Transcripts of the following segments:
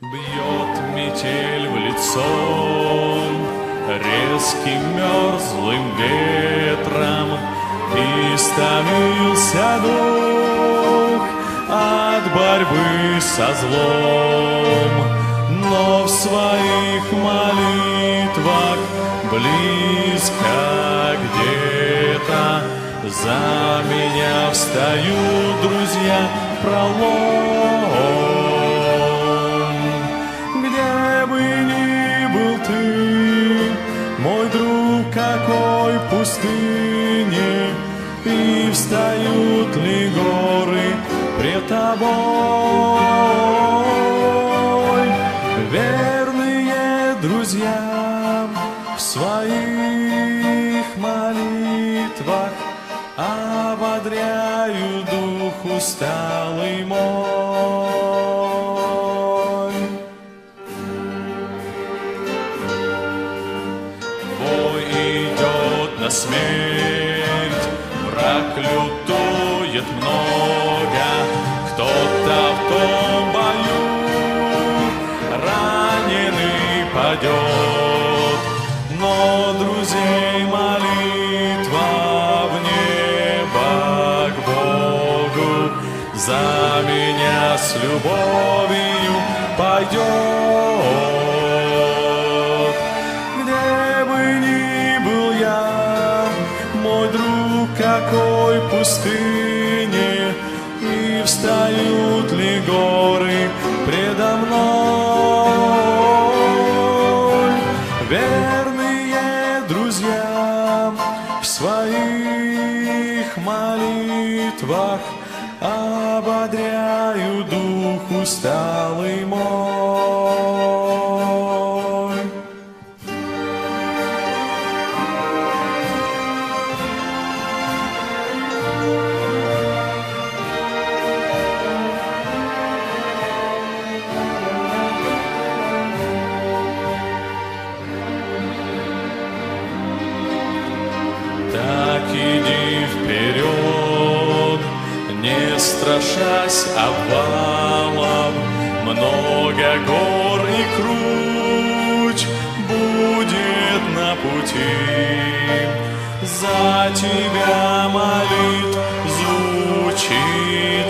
Бьет метель в лицо резким мерзлым ветром, истомился дух от борьбы со злом, но в своих молитвах близко где-то за меня встают друзья пролом. Где бы ни был ты, мой друг, какой пустыне, и встают ли горы пред тобой? Верные друзья в своих молитвах ободряю дух усталый мой. Бой идет на смерть, враг лютует много, кто-то в том бою раненый падет, но друзей молитва в небо к Богу за меня с любовью пойдет. Где бы ни был я, мой друг, какой пустыне, и встают ли горы предо мной? Верные друзья в своих молитвах ободряю дух усталый мой. Так иди вперед, не страшась обвалов, много гор и круч будет на пути. За тебя молитв звучит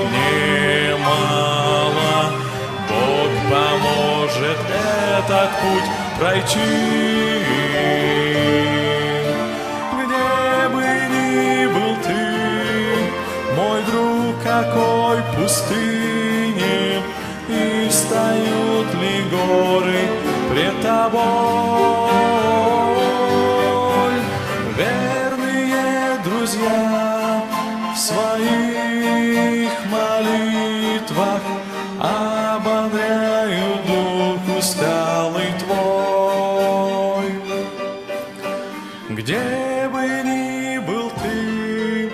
немало, Бог поможет этот путь пройти. Мой друг, какой пустыне, и встают ли горы пред тобой? Верные друзья в своих молитвах ободряю дух усталый твой. Где бы ни был ты,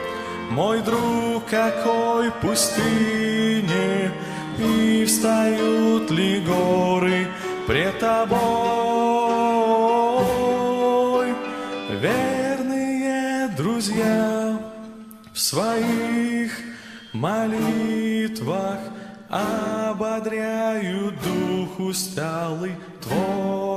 мой друг, какой пустыне, и встают ли горы пред тобой? Верные друзья в своих молитвах ободряю дух усталый твой.